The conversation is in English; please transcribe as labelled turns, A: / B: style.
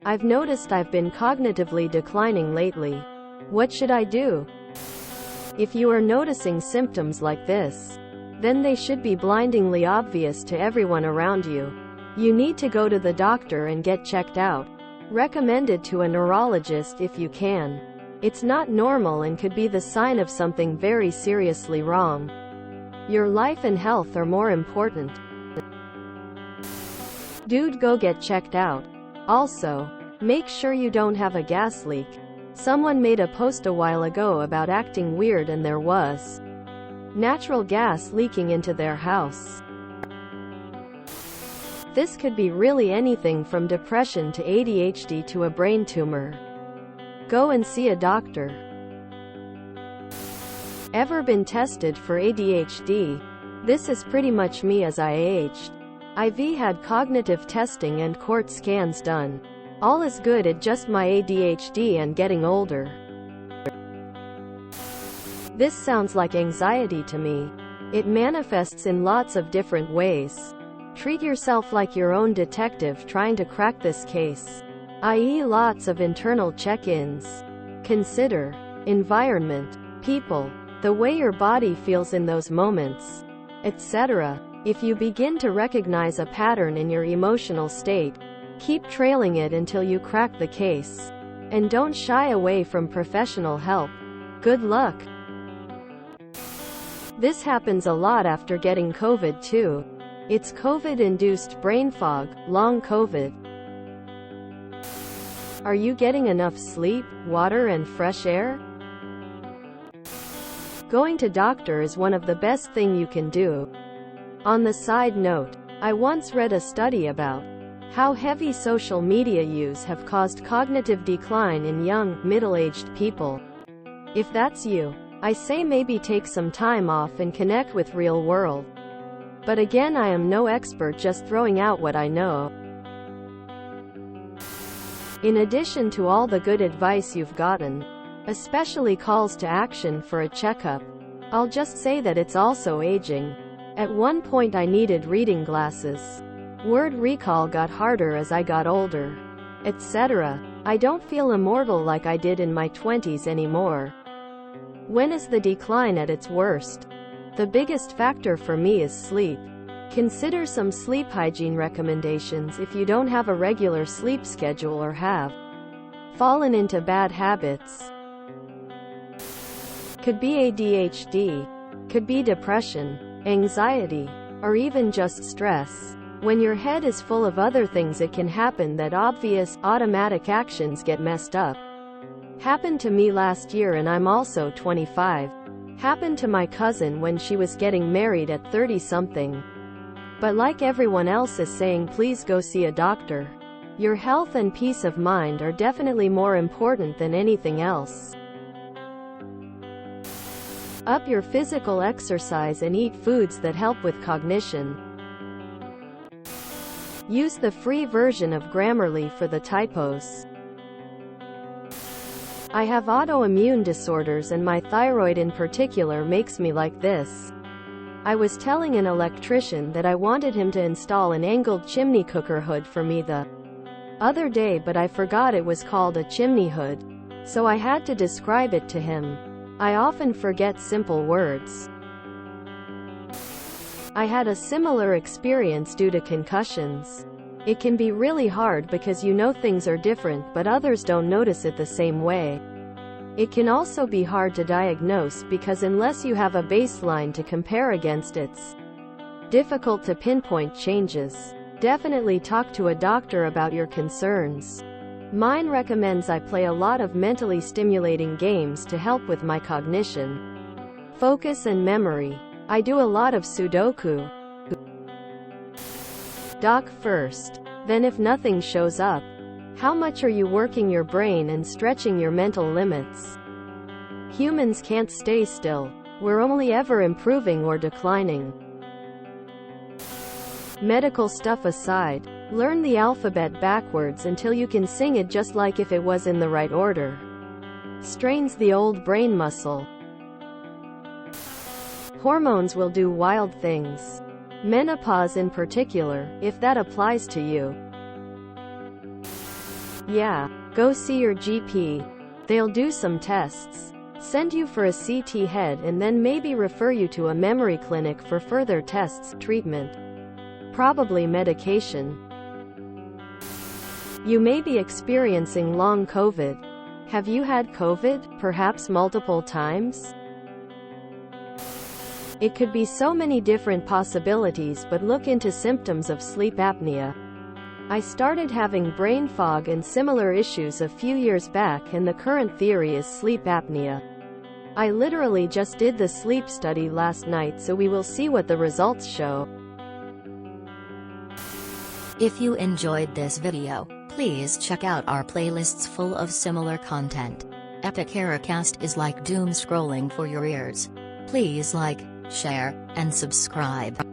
A: I've noticed I've been cognitively declining lately. What should I do? If you are noticing symptoms like this, then they should be blindingly obvious to everyone around you. You need to go to the doctor and get checked out. Recommended to a neurologist if you can. It's not normal and could be the sign of something very seriously wrong. Your life and health are more important. Dude, go get checked out. Also, make sure you don't have a gas leak. Someone made a post a while ago about acting weird and there was natural gas leaking into their house. This could be really anything from depression to ADHD to a brain tumor. Go and see a doctor. Ever been tested for ADHD? This is pretty much me as I aged. I've had cognitive testing and court scans done. All is good, it's just my ADHD and getting older. This sounds like anxiety to me. It manifests in lots of different ways. Treat yourself like your own detective trying to crack this case, i.e. lots of internal check-ins. Consider environment, people, the way your body feels in those moments, etc. If you begin to recognize a pattern in your emotional state, keep trailing it until you crack the case. And don't shy away from professional help. Good luck. This happens a lot after getting COVID too. It's COVID-induced brain fog, long COVID. Are you getting enough sleep, water and fresh air? Going to doctor is one of the best thing you can do. On the side note, I once read a study about how heavy social media use have caused cognitive decline in young, middle-aged people. If that's you, I say maybe take some time off and connect with real world. But again, I am no expert, just throwing out what I know. In addition to all the good advice you've gotten, especially calls to action for a checkup, I'll just say that it's also aging. At one point I needed reading glasses. Word recall got harder as I got older, etc. I don't feel immortal like I did in my 20s anymore. When is the decline at its worst? The biggest factor for me is sleep. Consider some sleep hygiene recommendations if you don't have a regular sleep schedule or have fallen into bad habits. Could be ADHD, could be depression, anxiety, or even just stress. When your head is full of other things, it can happen that obvious, automatic actions get messed up. Happened to me last year and I'm also 25. Happened to my cousin when she was getting married at 30-something. But like everyone else is saying, please go see a doctor. Your health and peace of mind are definitely more important than anything else. Up your physical exercise and eat foods that help with cognition. Use the free version of Grammarly for the typos. I have autoimmune disorders and my thyroid in particular makes me like this. I was telling an electrician that I wanted him to install an angled chimney cooker hood for me the other day, but I forgot it was called a chimney hood. So I had to describe it to him. I often forget simple words. I had a similar experience due to concussions. It can be really hard because you know things are different but others don't notice it the same way. It can also be hard to diagnose because unless you have a baseline to compare against, it's difficult to pinpoint changes. Definitely talk to a doctor about your concerns. Mine recommends I play a lot of mentally stimulating games to help with my cognition, focus and memory. I do a lot of Sudoku. Doc first. Then if nothing shows up, how much are you working your brain and stretching your mental limits? Humans can't stay still. We're only ever improving or declining. Medical stuff aside, learn the alphabet backwards until you can sing it just like if it was in the right order. Strains the old brain muscle. Hormones will do wild things. Menopause in particular, if that applies to you. Yeah, go see your GP. They'll do some tests, send you for a CT head, and then maybe refer you to a memory clinic for further tests, treatment, probably medication. You may be experiencing long COVID. Have you had COVID, perhaps multiple times? It could be so many different possibilities, but look into symptoms of sleep apnea. I started having brain fog and similar issues a few years back, and the current theory is sleep apnea. I literally just did the sleep study last night, so we will see what the results show.
B: If you enjoyed this video, please check out our playlists full of similar content. TooAfraidToAsk is like doom scrolling for your ears. Please like, share, and subscribe.